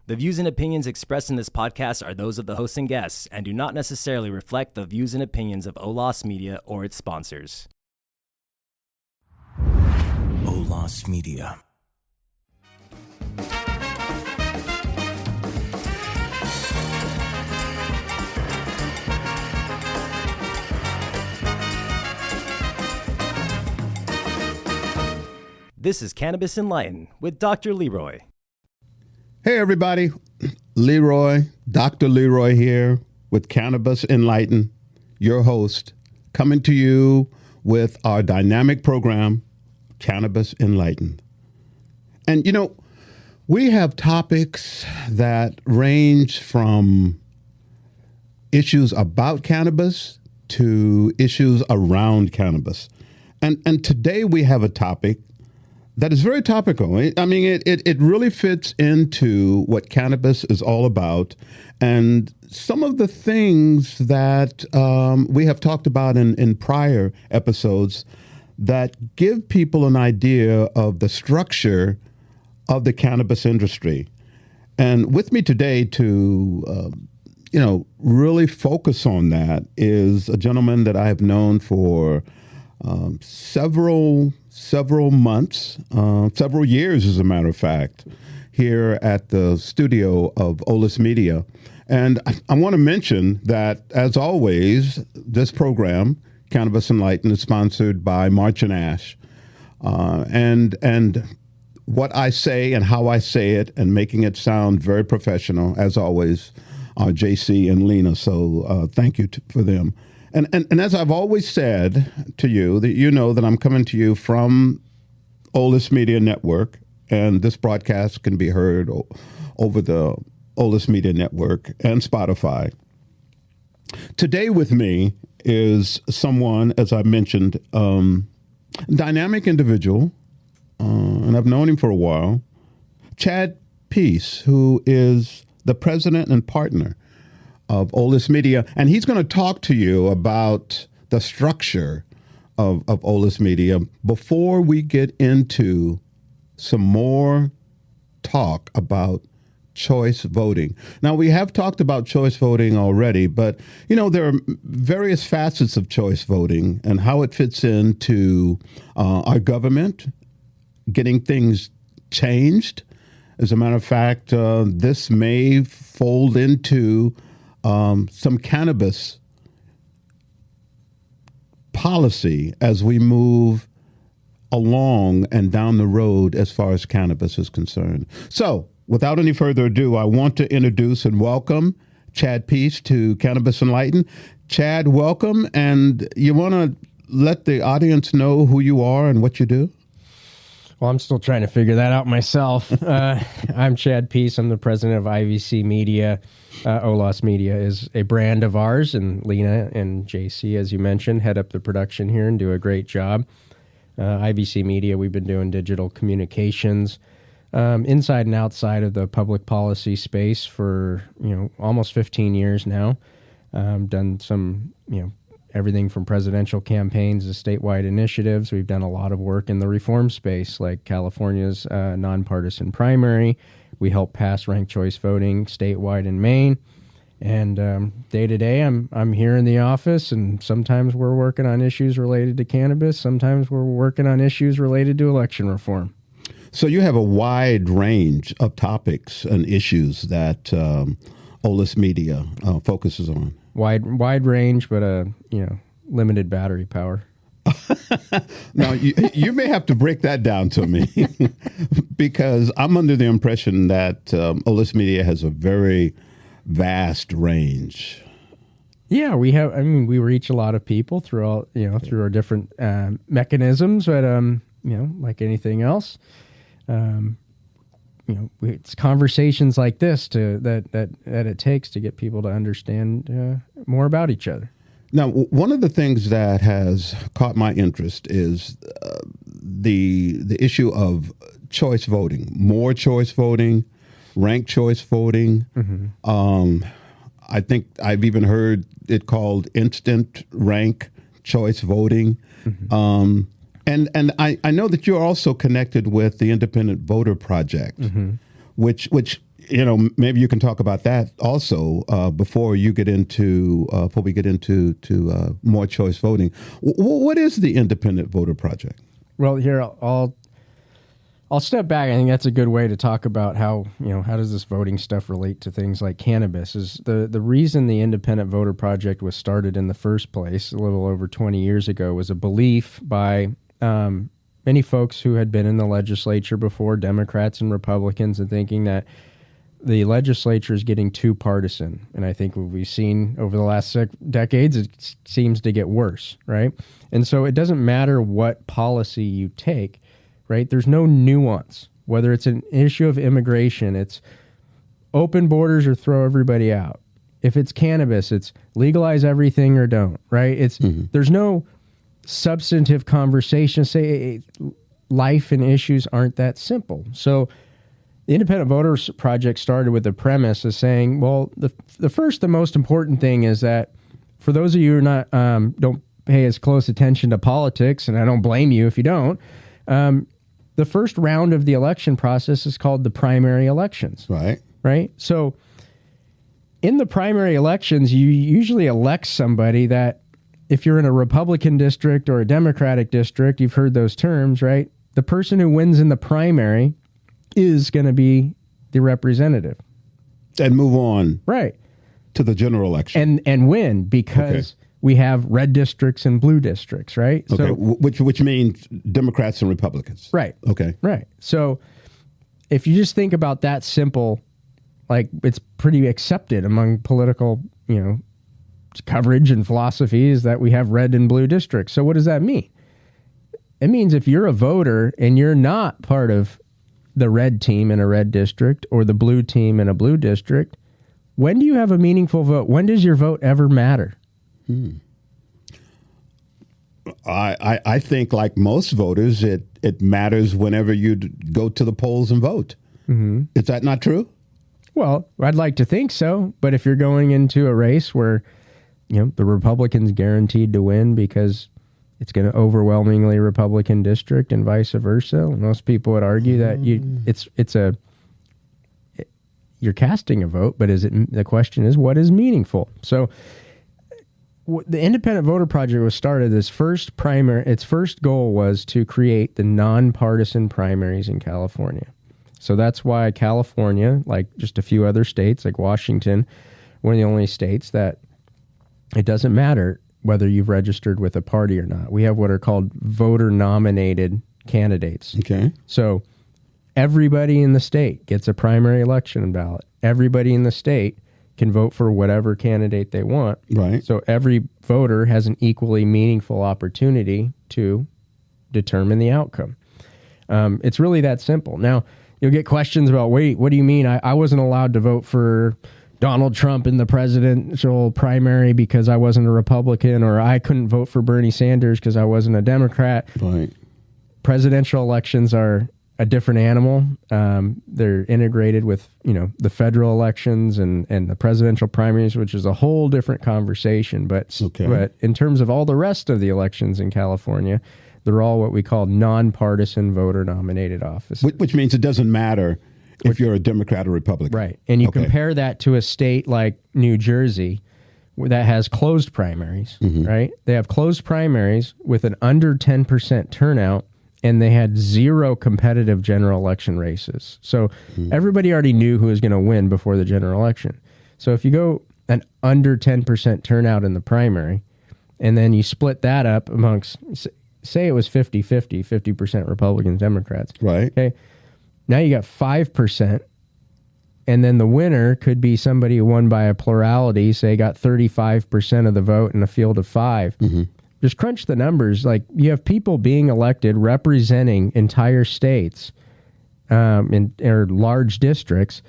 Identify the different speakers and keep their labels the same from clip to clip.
Speaker 1: The views and opinions expressed in this podcast are those of the hosts and guests and do not necessarily reflect the views and opinions of Olas Media or its sponsors.
Speaker 2: Olas Media.
Speaker 1: This is Cannabis Enlightened with Dr. Leroy.
Speaker 3: Hey, everybody. Leroy, Dr. Leroy here with Cannabis Enlightened, your host, coming to you with our dynamic program, Cannabis Enlightened. And, you know, we have topics that range from issues about cannabis to issues around cannabis. And today we have a topic that is very topical. I mean, it really fits into what cannabis is all about. And some of the things that we have talked about in prior episodes that give people an idea of the structure of the cannabis industry. And with me today to, really focus on that is a gentleman that I have known for several months, several years, as a matter of fact, here at the studio of Olas Media. And I want to mention that, as always, this program, Cannabis Enlightened, is sponsored by March and Ash. And what I say and how I say it and making it sound very professional, as always, are JC and Lena. So thank you for them. And as I've always said to you, that you know that I'm coming to you from Olas Media Network, and this broadcast can be heard over the Olas Media Network and Spotify. Today with me is someone, as I mentioned, dynamic individual, and I've known him for a while, Chad Peace, who is the president and partner of Olas Media, and he's going to talk to you about the structure of Olas Media before we get into some more talk about choice voting. Now, we have talked about choice voting already, but, there are various facets of choice voting and how it fits into our government, getting things changed. As a matter of fact, this may fold into some cannabis policy as we move along and down the road as far as cannabis is concerned. So, without any further ado, I want to introduce and welcome Chad Peace to Cannabis Enlightened. Chad, welcome. And you want to let the audience know who you are and what you do?
Speaker 4: Well, I'm still trying to figure that out myself. I'm Chad Peace. I'm the president of IVC Media. Olas Media is a brand of ours, and Lena and JC, as you mentioned, head up the production here and do a great job. IVC Media, we've been doing digital communications inside and outside of the public policy space for almost 15 years now. Done some everything from presidential campaigns to statewide initiatives. We've done a lot of work in the reform space, like California's nonpartisan primary. We help pass ranked choice voting statewide in Maine. And day to day, I'm here in the office, and sometimes we're working on issues related to cannabis. Sometimes we're working on issues related to election reform.
Speaker 3: So you have a wide range of topics and issues that Olas Media focuses on.
Speaker 4: Wide range, but limited battery power.
Speaker 3: Now, you may have to break that down to me because I'm under the impression that Olas Media has a very vast range.
Speaker 4: Yeah, we have. I mean, we reach a lot of people through our different mechanisms, but like anything else, it's conversations like this that it takes to get people to understand more about each other.
Speaker 3: Now, one of the things that has caught my interest is the issue of choice voting, more choice voting, ranked choice voting. Mm-hmm. I think I've even heard it called instant rank choice voting. Mm-hmm. And I know that you're also connected with the Independent Voter Project, mm-hmm. which maybe you can talk about that also before we get into more choice voting. What is the Independent Voter Project?
Speaker 4: Well, here I'll step back. I think that's a good way to talk about how does this voting stuff relate to things like cannabis. Is the reason the Independent Voter Project was started in the first place a little over 20 years ago was a belief by many folks who had been in the legislature before, Democrats and Republicans, and thinking that the legislature is getting too partisan. And I think what we've seen over the last decades, it seems to get worse, right? And so it doesn't matter what policy you take, right? There's no nuance. Whether it's an issue of immigration, it's open borders or throw everybody out. If it's cannabis, it's legalize everything or don't, right? There's no substantive conversation. Say life and issues aren't that simple. So the Independent Voters Project started with the premise of saying, well, the most important thing is that for those of you who are not don't pay as close attention to politics, and I don't blame you if you don't, the first round of the election process is called the primary elections.
Speaker 3: Right.
Speaker 4: Right? So in the primary elections, you usually elect somebody that, if you're in a Republican district or a Democratic district, you've heard those terms, right? The person who wins in the primary is going to be the representative.
Speaker 3: And move on.
Speaker 4: Right.
Speaker 3: To the general election.
Speaker 4: And win because we have red districts and blue districts, right?
Speaker 3: Okay.
Speaker 4: So,
Speaker 3: which means Democrats and Republicans.
Speaker 4: Right.
Speaker 3: Okay.
Speaker 4: Right. So if you just think about that simple, like it's pretty accepted among political, coverage and philosophies that we have red and blue districts. So what does that mean? It means if you're a voter and you're not part of the red team in a red district or the blue team in a blue district, when do you have a meaningful vote? When does your vote ever matter?
Speaker 3: I think, like most voters, it matters whenever you go to the polls and vote. Mm-hmm. Is that not true?
Speaker 4: Well, I'd like to think so. But if you're going into a race where the Republicans guaranteed to win because it's going to overwhelmingly Republican district and vice versa, most people would argue that you're casting a vote, but the question is, what is meaningful? So the Independent Voter Project was started. Its first goal was to create the nonpartisan primaries in California. So that's why California, like just a few other states, like Washington, one of the only states that it doesn't matter whether you've registered with a party or not. We have what are called voter-nominated candidates.
Speaker 3: Okay.
Speaker 4: So everybody in the state gets a primary election ballot. Everybody in the state can vote for whatever candidate they want.
Speaker 3: Right.
Speaker 4: So every voter has an equally meaningful opportunity to determine the outcome. It's really that simple. Now, you'll get questions about, wait, what do you mean? I wasn't allowed to vote for Donald Trump in the presidential primary because I wasn't a Republican, or I couldn't vote for Bernie Sanders because I wasn't a Democrat.
Speaker 3: Right.
Speaker 4: Presidential elections are a different animal. They're integrated with, the federal elections and the presidential primaries, which is a whole different conversation. But in terms of all the rest of the elections in California, they're all what we call nonpartisan voter-nominated offices.
Speaker 3: Which means it doesn't matter if you're a Democrat or Republican.
Speaker 4: Right. And you compare that to a state like New Jersey that has closed primaries, right? They have closed primaries with an under 10% turnout, and they had zero competitive general election races. So everybody already knew who was going to win before the general election. So if you go an under 10% turnout in the primary, and then you split that up amongst, say it was 50-50, 50% Republicans, Democrats.
Speaker 3: Right.
Speaker 4: Okay. Now you got 5%, and then the winner could be somebody who won by a plurality, say got 35% of the vote in a field of 5. Just crunch the numbers. Like, you have people being elected representing entire states or large districts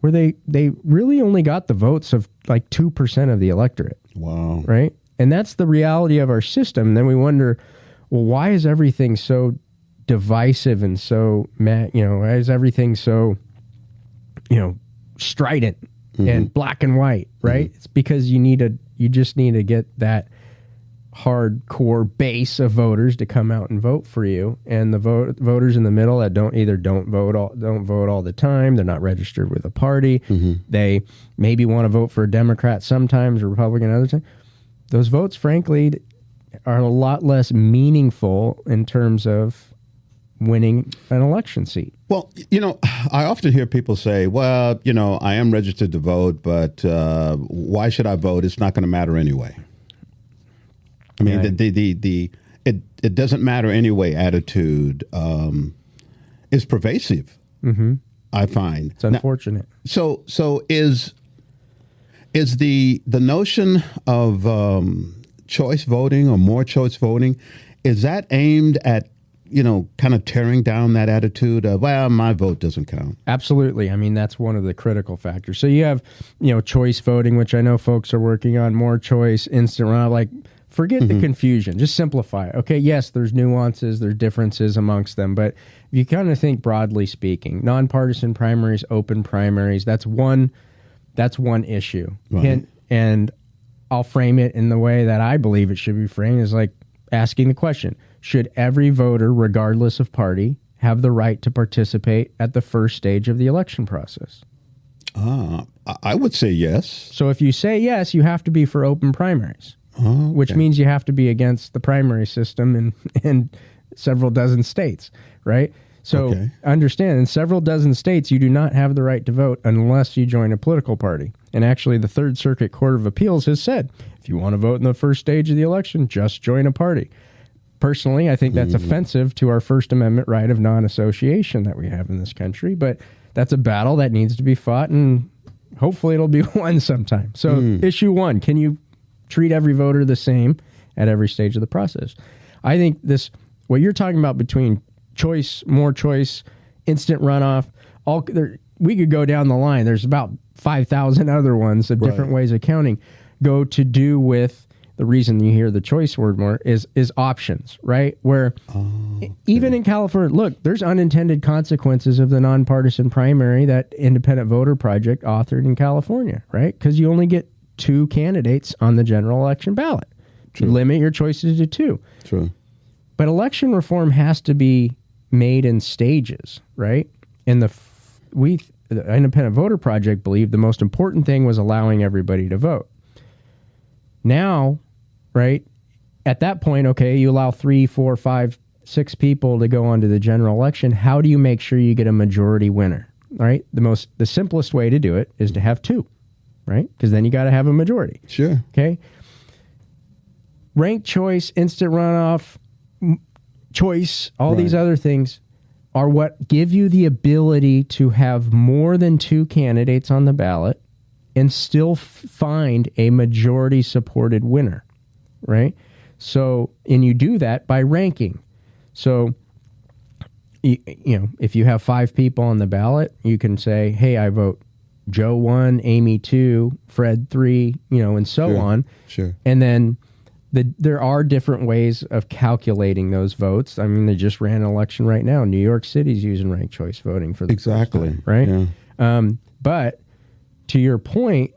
Speaker 4: where they really only got the votes of like 2% of the electorate.
Speaker 3: Wow.
Speaker 4: Right? And that's the reality of our system. And then we wonder, well, why is everything so divisive and so, why is everything so, strident and black and white, right? It's because you just need to get that hardcore base of voters to come out and vote for you, and the voters in the middle that don't vote all the time. They're not registered with a party. They maybe want to vote for a Democrat sometimes, a Republican other times. Those votes, frankly, are a lot less meaningful in terms of winning an election seat.
Speaker 3: Well, I often hear people say, well, I am registered to vote, but why should I vote? It's not going to matter anyway. I mean, it doesn't matter anyway attitude is pervasive, I find.
Speaker 4: It's unfortunate.
Speaker 3: Now, so is the notion of choice voting or more choice voting, is that aimed at kind of tearing down that attitude of, well, my vote doesn't count?
Speaker 4: Absolutely. I mean, that's one of the critical factors. So you have, choice voting, which I know folks are working on, more choice, instant runoff. Like, forget the confusion. Just simplify it. Okay, yes, there's nuances, there's differences amongst them, but if you kind of think broadly speaking, nonpartisan primaries, open primaries, that's one issue.
Speaker 3: Right.
Speaker 4: And I'll frame it in the way that I believe it should be framed, is like asking the question, should every voter, regardless of party, have the right to participate at the first stage of the election process?
Speaker 3: I would say yes.
Speaker 4: So if you say yes, you have to be for open primaries, which means you have to be against the primary system in several dozen states, right? So understand, in several dozen states, you do not have the right to vote unless you join a political party. And actually, the Third Circuit Court of Appeals has said, if you want to vote in the first stage of the election, just join a party. Personally, I think that's offensive to our First Amendment right of non-association that we have in this country, but that's a battle that needs to be fought, and hopefully it'll be won sometime. So issue one, can you treat every voter the same at every stage of the process? I think what you're talking about between choice, more choice, instant runoff, we could go down the line. There's about 5,000 other ones of different ways of counting go to do with the reason you hear the choice word more is options, right? Where even in California, look, there's unintended consequences of the nonpartisan primary that Independent Voter Project authored in California, right? Because you only get 2 candidates on the general election ballot. You limit your choices to 2.
Speaker 3: True.
Speaker 4: But election reform has to be made in stages, right? And the Independent Voter Project believed the most important thing was allowing everybody to vote. Now, right, at that point, okay, you allow 3, 4, 5, 6 people to go onto the general election. How do you make sure you get a majority winner? All right, the simplest way to do it is to have 2, right? Because then you got to have a majority.
Speaker 3: Sure.
Speaker 4: Okay. Ranked choice, instant runoff, choice, all these other things are what give you the ability to have more than 2 candidates on the ballot and still find a majority supported winner, right? So, and you do that by ranking. So, if you have 5 people on the ballot, you can say, hey, I vote Joe 1, Amy 2, Fred 3, and so on.
Speaker 3: Sure.
Speaker 4: And then there are different ways of calculating those votes. I mean, they just ran an election right now. New York City's using ranked choice voting for the first time, right?
Speaker 3: Yeah.
Speaker 4: But to your point,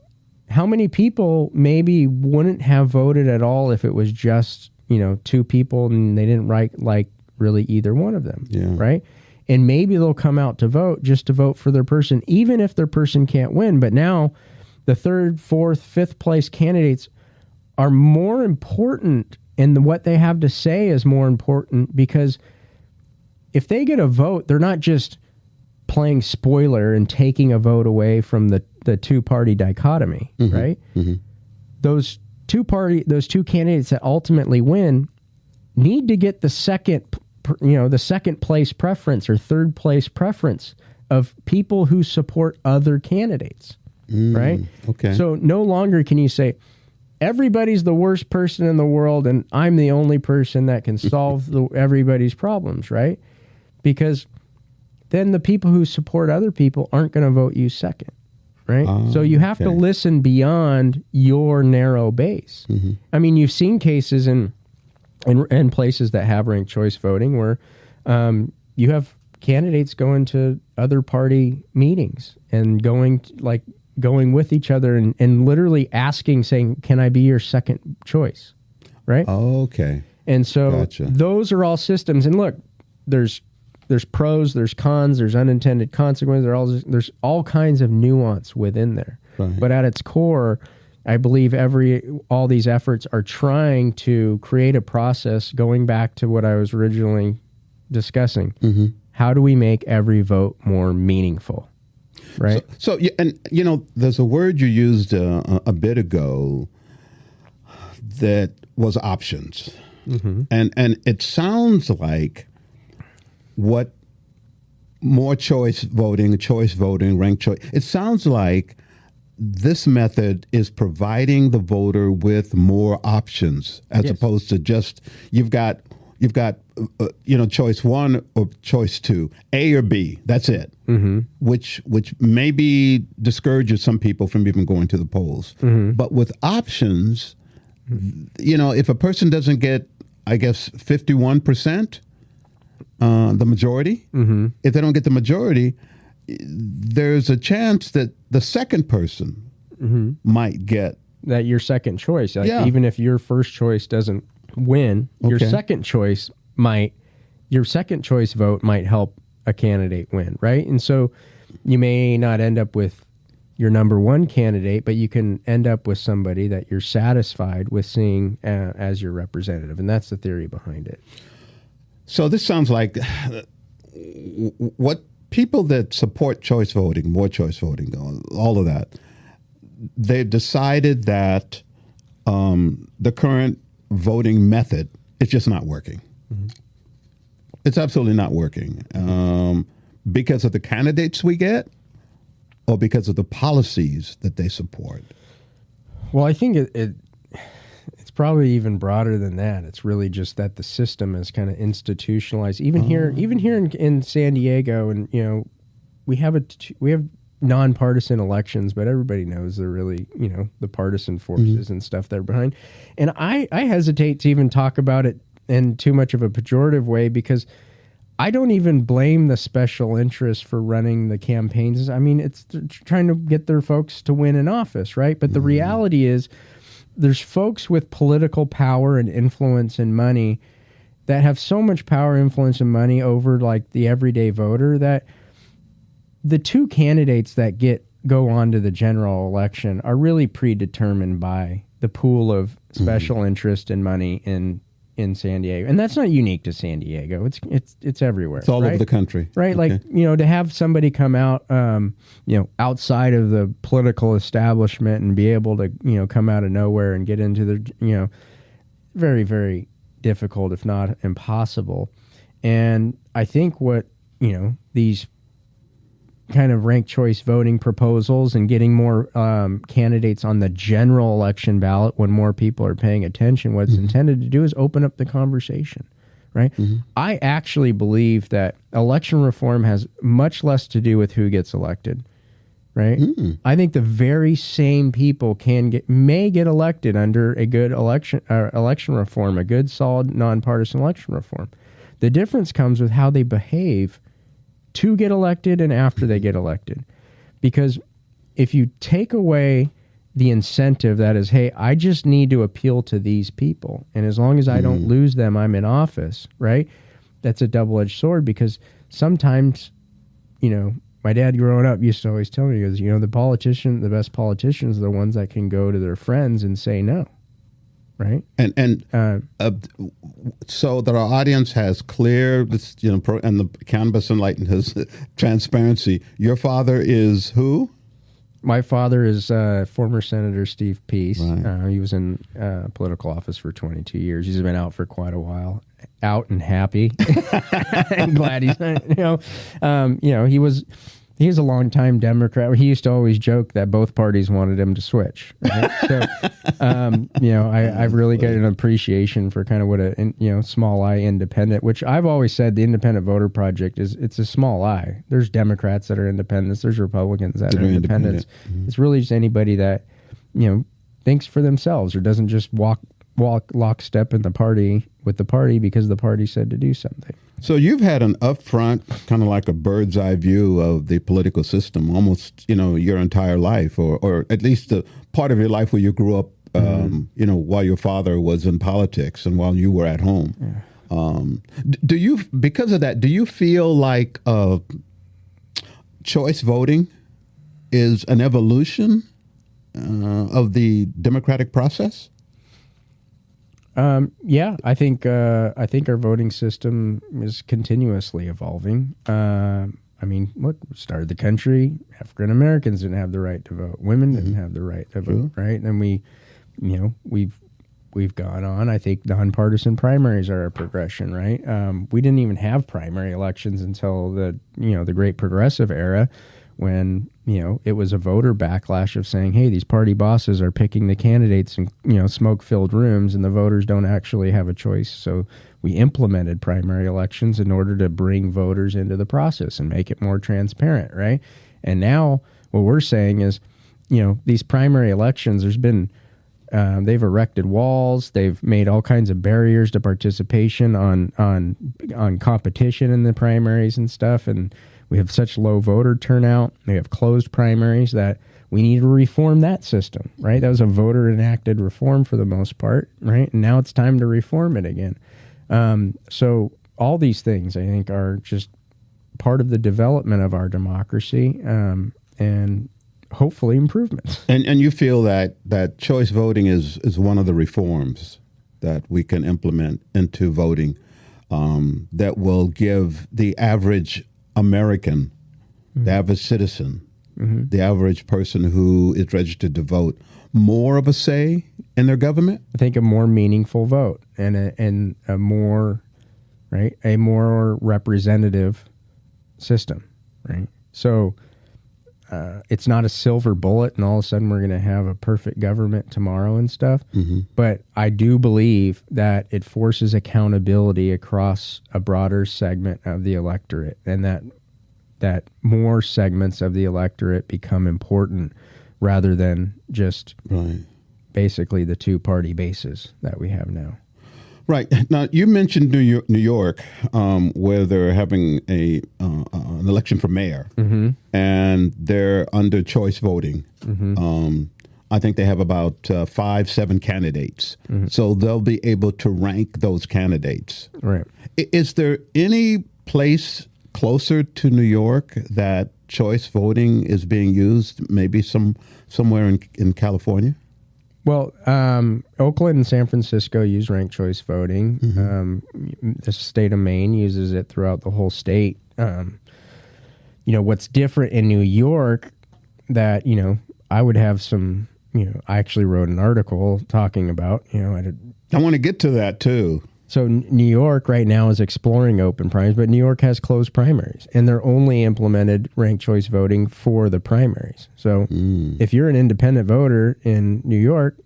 Speaker 4: how many people maybe wouldn't have voted at all if it was just, 2 people and they didn't like really either one of them, right? And maybe they'll come out to vote just to vote for their person, even if their person can't win. But now the 3rd, 4th, 5th place candidates are more important, and what they have to say is more important, because if they get a vote, they're not just playing spoiler and taking a vote away from the 2-party dichotomy, right? Those 2 candidates that ultimately win need to get the second place preference or 3rd place preference of people who support other candidates, right?
Speaker 3: Okay.
Speaker 4: So no longer can you say, everybody's the worst person in the world and I'm the only person that can solve everybody's problems, right? Because then the people who support other people aren't going to vote you second, right? So you have to listen beyond your narrow base. I mean, you've seen cases in places that have ranked choice voting where you have candidates going to other party meetings and going with each other and literally saying, can I be your second choice? right?
Speaker 3: Okay.
Speaker 4: And so
Speaker 3: Gotcha.
Speaker 4: those are all systems. And look, there's pros, there's cons, there's unintended consequences, there's all kinds of nuance within there.
Speaker 3: Right.
Speaker 4: But at its core, I believe all these efforts are trying to create a process going back to what I was originally discussing.
Speaker 3: Mm-hmm.
Speaker 4: How do we make every vote more meaningful? Right.
Speaker 3: So and there's a word you used a bit ago that was options, and it sounds like what more choice voting, ranked choice. It sounds like this method is providing the voter with more options as opposed to just you've got choice one or choice two, A or B. That's it. Mm-hmm. Which maybe discourages some people from even going to the polls. Mm-hmm. But with options, if a person doesn't get, I guess, 51%, the majority, if they don't get the majority, there's a chance that the second person might get
Speaker 4: that your second choice. Even if your first choice doesn't win, your second choice vote might help a candidate win, right? And so you may not end up with your number one candidate, but you can end up with somebody that you're satisfied with seeing as your representative. And that's the theory behind it.
Speaker 3: So this sounds like what people that support choice voting, more choice voting, all of that, they've decided that the current voting method is just not working. Mm-hmm. It's absolutely not working because of the candidates we get or because of the policies that they support.
Speaker 4: Well, I think it's probably even broader than that. It's really just that the system is kind of institutionalized. Even here in San Diego, and we have nonpartisan elections, but everybody knows they're really the partisan forces and stuff that are behind. And I hesitate to even talk about it in too much of a pejorative way because I don't even blame the special interests for running the campaigns. I mean, it's trying to get their folks to win an office, right? But the reality is there's folks with political power and influence and money that have so much power, influence, and money over like the everyday voter that the two candidates that go on to the general election are really predetermined by the pool of special interest and money in San Diego. And that's not unique to San Diego. It's everywhere.
Speaker 3: It's all over the country.
Speaker 4: Right?
Speaker 3: Okay.
Speaker 4: Like, to have somebody come out, outside of the political establishment and be able to, come out of nowhere and get into the, very, very difficult, if not impossible. And I think what, these kind of ranked choice voting proposals and getting more candidates on the general election ballot when more people are paying attention, what it's intended to do is open up the conversation, right? I actually believe that election reform has much less to do with who gets elected, right? I think the very same people may get elected under a good election reform, a good, solid, nonpartisan election reform. The difference comes with how they behave to get elected and after they get elected. Because if you take away the incentive that is, hey, I just need to appeal to these people, and as long as I don't lose them, I'm in office, right? That's a double-edged sword because sometimes, my dad growing up used to always tell me, he goes, the best politicians are the ones that can go to their friends and say no. Right. And so that our audience has clear, and the Cannabis Enlightened has transparency. Your father is who? My father is former Senator Steve Peace.
Speaker 3: Right.
Speaker 4: He was in political office for 22 years. He's been out for quite a while, out and happy. I'm glad he's, he was a longtime Democrat. He used to always joke that both parties wanted him to switch. Right? So, I've really got an appreciation for kind of what a small I independent, which I've always said the Independent Voter Project it's a small I. There's Democrats that are independents. There's Republicans that are independents. It's really just anybody that thinks for themselves or doesn't just walk lockstep in the party with the party because the party said to do something.
Speaker 3: So you've had an upfront, kind of like a bird's eye view of the political system almost, your entire life, or at least the part of your life where you grew up while your father was in politics and while you were at home. Do you, because of that, do you feel like choice voting is an evolution of the democratic process?
Speaker 4: Yeah, I think our voting system is continuously evolving. Look, started the country. African Americans didn't have the right to vote. Women didn't have the right to vote. Right, and we've gone on. I think nonpartisan primaries are a progression. Right, we didn't even have primary elections until the Great Progressive era, when it was a voter backlash of saying, hey, these party bosses are picking the candidates in smoke-filled rooms, and the voters don't actually have a choice. So we implemented primary elections in order to bring voters into the process and make it more transparent, right? And now what we're saying is, these primary elections, there's been they've erected walls, they've made all kinds of barriers to participation on competition in the primaries and stuff, and we have such low voter turnout. We have closed primaries that we need to reform that system, right? That was a voter-enacted reform for the most part, right? And now it's time to reform it again. So all these things, I think, are just part of the development of our democracy, and hopefully improvements.
Speaker 3: And you feel that choice voting is one of the reforms that we can implement into voting that will give the average American, the average citizen, the average person who is registered to vote, more of a say in their government?
Speaker 4: I think a more meaningful vote and a more representative system, right? So it's not a silver bullet and all of a sudden we're going to have a perfect government tomorrow and stuff. But I do believe that it forces accountability across a broader segment of the electorate, and that more segments of the electorate become important rather than just basically the two-party bases that we have now.
Speaker 3: Right. Now, you mentioned New York, where they're having an election for mayor, and they're under choice voting. I think they have about 5-7 candidates. So they'll be able to rank those candidates.
Speaker 4: Right.
Speaker 3: Is there any place closer to New York that choice voting is being used, maybe somewhere in California?
Speaker 4: Well, Oakland and San Francisco use ranked choice voting. The state of Maine uses it throughout the whole state. What's different in New York that, I would have some, I actually wrote an article talking about,
Speaker 3: I want to get to that too.
Speaker 4: So New York right now is exploring open primaries, but New York has closed primaries, and they're only implemented ranked choice voting for the primaries. So if you're an independent voter in New York,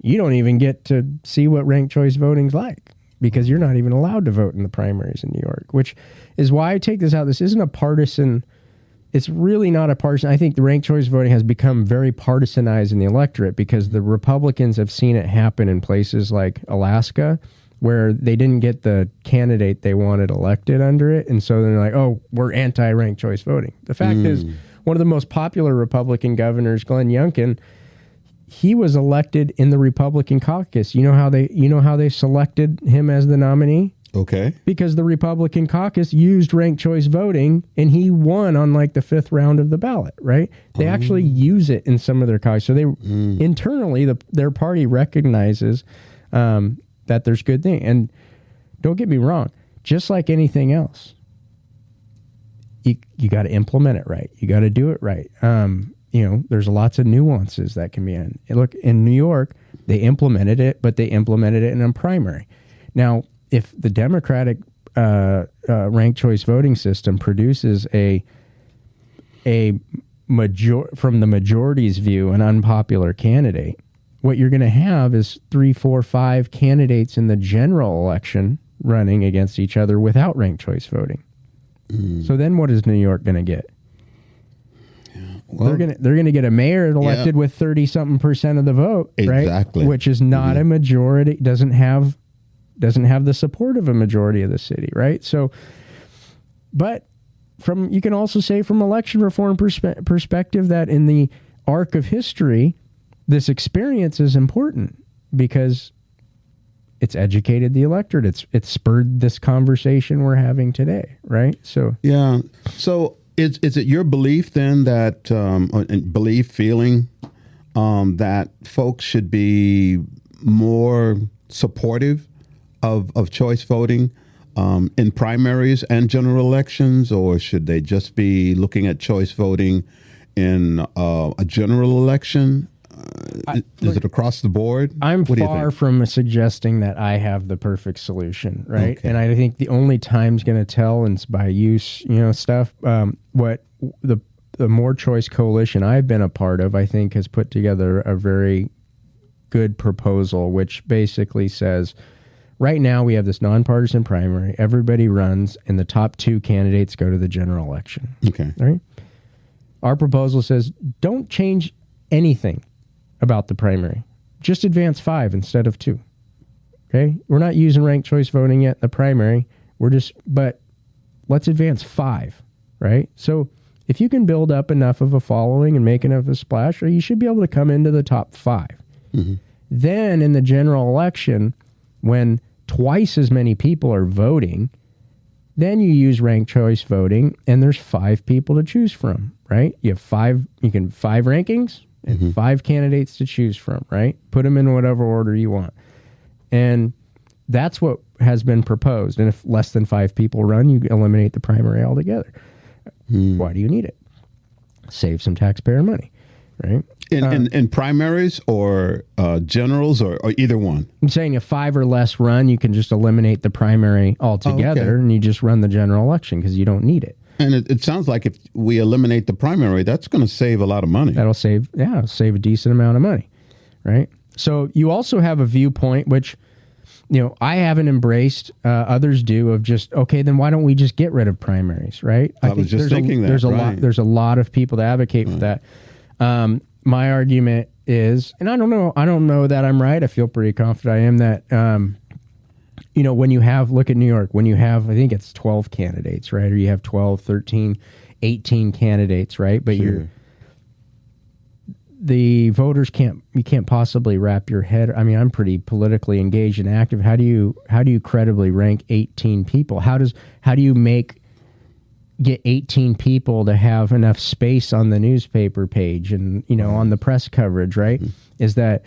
Speaker 4: you don't even get to see what ranked choice voting's like, because you're not even allowed to vote in the primaries in New York, which is why I take this out. This isn't a partisan. It's really not a partisan. I think the ranked choice voting has become very partisanized in the electorate because the Republicans have seen it happen in places like Alaska, where they didn't get the candidate they wanted elected under it. And so they're like, oh, we're anti-ranked choice voting. The fact is, one of the most popular Republican governors, Glenn Youngkin, he was elected in the Republican caucus. You know how they selected him as the nominee?
Speaker 3: Okay.
Speaker 4: Because the Republican caucus used ranked choice voting, and he won on like the 5th round of the ballot, right? They actually use it in some of their caucus. So they internally, their party recognizes that there's good thing. And don't get me wrong, just like anything else, you got to implement it right. You got to do it right. There's lots of nuances that can be in. Look, in New York, they implemented it, but they implemented it in a primary. Now, if the Democratic ranked choice voting system produces from the majority's view, an unpopular candidate, what you're going to have is 3, 4, 5 candidates in the general election running against each other without ranked choice voting. So then what is New York going to get? Well, they're going to get a mayor elected with 30-something% of the vote,
Speaker 3: exactly,
Speaker 4: right? Which is not a majority, doesn't have the support of a majority of the city, right? So, but you can also say from election reform perspective that in the arc of history, this experience is important because it's educated the electorate. It's spurred this conversation we're having today, right? So
Speaker 3: yeah. So is it your belief then that feeling that folks should be more supportive of choice voting in primaries and general elections, or should they just be looking at choice voting in a general election? Is it across the board?
Speaker 4: I'm far from suggesting that I have the perfect solution, right? Okay. And I think the only time's going to tell, and it's by use, stuff. What the More Choice Coalition I've been a part of, I think, has put together a very good proposal, which basically says, right now we have this nonpartisan primary. Everybody runs, and the top 2 candidates go to the general election.
Speaker 3: Okay.
Speaker 4: Right? Our proposal says, don't change anything about the primary. Just advance 5 instead of 2. Okay? We're not using ranked choice voting yet in the primary. But let's advance 5, right? So if you can build up enough of a following and make enough of a splash, you should be able to come into the top 5. Mm-hmm. Then in the general election, when twice as many people are voting, then you use ranked choice voting, and there's 5 people to choose from, right? You have 5 rankings and 5 candidates to choose from, right? Put them in whatever order you want. And that's what has been proposed. And if less than 5 people run, you eliminate the primary altogether. Why do you need it? Save some taxpayer money, right?
Speaker 3: In primaries or generals or either one?
Speaker 4: I'm saying if 5 or less run, you can just eliminate the primary altogether, and you just run the general election because you don't need it.
Speaker 3: And it sounds like if we eliminate the primary, that's going to save a lot of money.
Speaker 4: That'll save a decent amount of money, right? So you also have a viewpoint, which, I haven't embraced, others do, of just, okay, then why don't we just get rid of primaries, right?
Speaker 3: I was just thinking that.
Speaker 4: There's a lot of people that advocate for that. My argument is, and I don't know that I'm right. I feel pretty confident I am that, when you look at New York, when you have, I think it's 12 candidates, right? Or you have 12, 13, 18 candidates, right? But the voters can't possibly wrap your head. I mean, I'm pretty politically engaged and active. How do you credibly rank 18 people? How do you get 18 people to have enough space on the newspaper page and, on the press coverage, right? Is that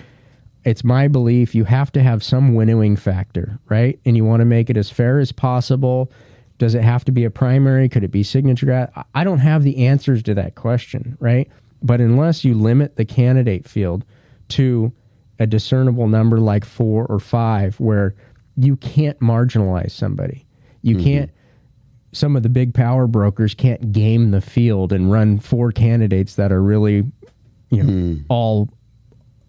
Speaker 4: it's my belief you have to have some winnowing factor, right? And you want to make it as fair as possible. Does it have to be a primary? Could it be signature? I don't have the answers to that question, right? But unless you limit the candidate field to a discernible number like 4 or 5, where you can't marginalize somebody, you can't, some of the big power brokers can't game the field and run 4 candidates that are really, all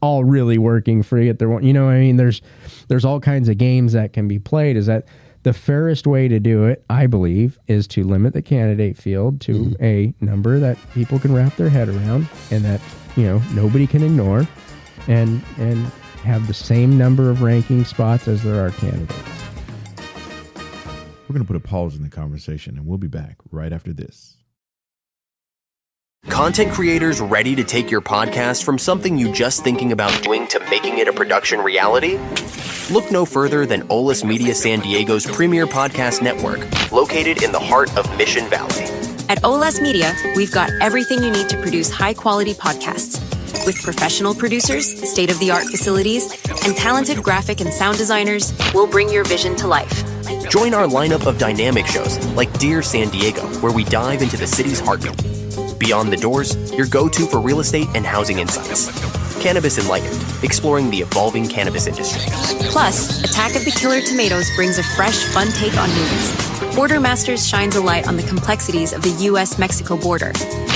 Speaker 4: really working free at their one. There's all kinds of games that can be played. Is that the fairest way to do it, I believe, is to limit the candidate field to a number that people can wrap their head around and that, nobody can ignore, and have the same number of ranking spots as there are candidates.
Speaker 5: We're going to put a pause in the conversation, and we'll be back right after this.
Speaker 1: Content creators ready to take your podcast from something you just thinking about doing to making it a production reality? Look no further than Olas Media San Diego's premier podcast network, located in the heart of Mission Valley.
Speaker 6: At Olas Media, we've got everything you need to produce high-quality podcasts. With professional producers, state-of-the-art facilities, and talented graphic and sound designers, we'll bring your vision to life.
Speaker 1: Join our lineup of dynamic shows like Dear San Diego, where we dive into the city's heartbeat. Beyond the Doors, your go-to for real estate and housing insights. Cannabis Enlightened, exploring the evolving cannabis industry.
Speaker 6: Plus, Attack of the Killer Tomatoes brings a fresh, fun take on movies. Border Masters shines a light on the complexities of the U.S.-Mexico border.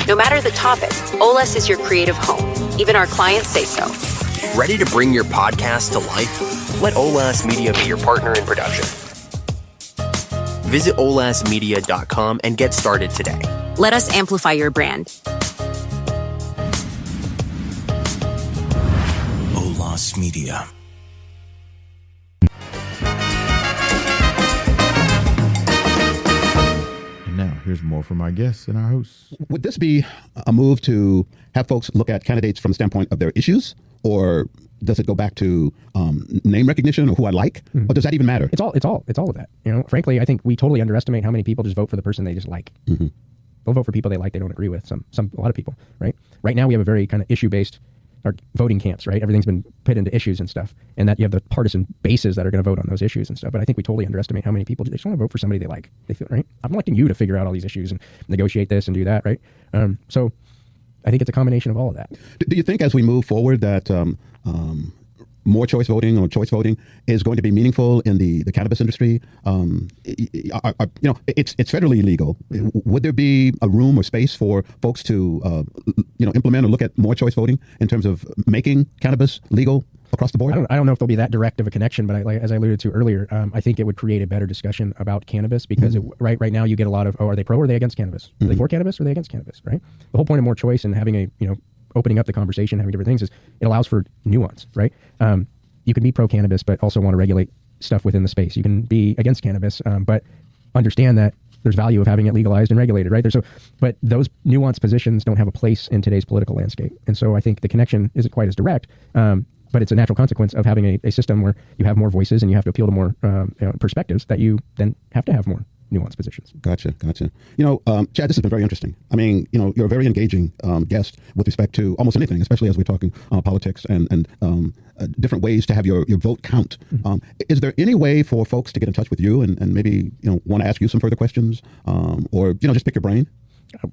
Speaker 6: No matter the topic, Olas is your creative home. Even our clients say so.
Speaker 1: Ready to bring your podcast to life? Let Olas Media be your partner in production. Visit olasmedia.com and get started today.
Speaker 6: Let us amplify your brand.
Speaker 2: Olas Media.
Speaker 5: And now, here's more from our guests and our hosts.
Speaker 3: Would this be a move to have folks look at candidates from the standpoint of their issues or does it go back to name recognition or who I like? Or does that even matter?
Speaker 4: It's all of that. Frankly, I think we totally underestimate how many people just vote for the person they just like. They'll vote for people they like, they don't agree with. A lot of people, right? Right now we have a very kind of issue-based voting camps, right? Everything's been put into issues and stuff, and that you have the partisan bases that are going to vote on those issues and stuff. But I think we totally underestimate how many people they just want to vote for somebody they like. They feel right. I'm electing you to figure out all these issues and negotiate this and do that, right? So I think it's a combination of all of that.
Speaker 3: Do you think as we move forward that more choice voting or choice voting is going to be meaningful in the cannabis industry? It's federally illegal. Would there be a room or space for folks to implement or look at more choice voting in terms of making cannabis legal across the board?
Speaker 4: I don't know if there'll be that direct of a connection, but as I alluded to earlier, I think it would create a better discussion about cannabis because right now you get a lot of, are they pro or are they against cannabis? Are they for cannabis or are they against cannabis, right? The whole point of more choice and having opening up the conversation, having different things is it allows for nuance, right? You can be pro cannabis, but also want to regulate stuff within the space. You can be against cannabis, but understand that there's value of having it legalized and regulated, right? But those nuanced positions don't have a place in today's political landscape. And so I think the connection isn't quite as direct, but it's a natural consequence of having a system where you have more voices and you have to appeal to more perspectives that you then have to have more nuanced positions.
Speaker 3: Gotcha. Chad, this has been very interesting. I mean, you're a very engaging guest with respect to almost anything, especially as we're talking politics and different ways to have your vote count. Is there any way for folks to get in touch with you and maybe, want to ask you some further questions or, just pick your brain?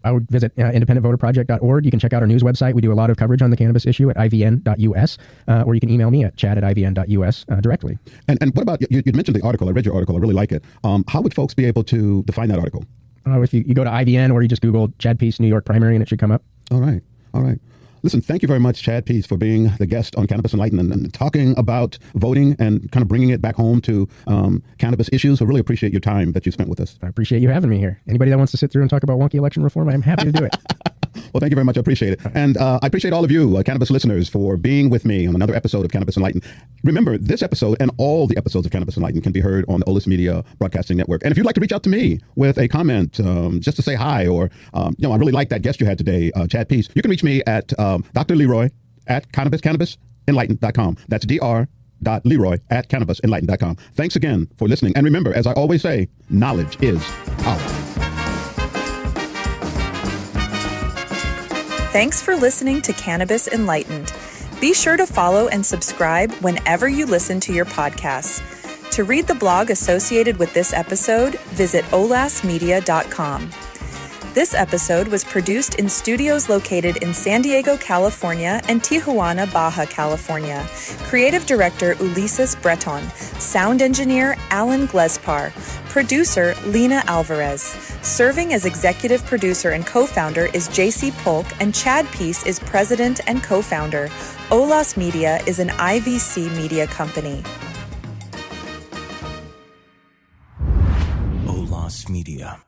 Speaker 4: I would visit independentvoterproject.org. You can check out our news website. We do a lot of coverage on the cannabis issue at ivn.us, or you can email me at chad@ivn.us directly.
Speaker 3: And what about, you mentioned the article. I read your article. I really like it. How would folks be able to find that article?
Speaker 4: If you go to IVN or you just Google Chad Peace New York primary and it should come up.
Speaker 3: All right. Listen, thank you very much, Chad Peace, for being the guest on Cannabis Enlightened and talking about voting and kind of bringing it back home to cannabis issues. I really appreciate your time that you spent with us.
Speaker 4: I appreciate you having me here. Anybody that wants to sit through and talk about wonky election reform, I'm happy to do it.
Speaker 3: Well, thank you very much. I appreciate it. And I appreciate all of you, cannabis listeners, for being with me on another episode of Cannabis Enlightened. Remember, this episode and all the episodes of Cannabis Enlightened can be heard on the Olas Media Broadcasting Network. And if you'd like to reach out to me with a comment, just to say hi, or, I really like that guest you had today, Chad Peace, you can reach me at Dr. Leroy at cannabisenlightened.com. That's dr.leroy@cannabisenlightened.com. Thanks again for listening. And remember, as I always say, knowledge is power.
Speaker 7: Thanks for listening to Cannabis Enlightened. Be sure to follow and subscribe whenever you listen to your podcasts. To read the blog associated with this episode, visit olasmedia.com. This episode was produced in studios located in San Diego, California and Tijuana, Baja California. Creative Director Ulises Breton. Sound Engineer Alan Glespar. Producer Lena Alvarez. Serving as Executive Producer and Co-Founder is JC Polk, and Chad Peace is President and Co-Founder. Olas Media is an IVC Media company.
Speaker 2: Olas Media.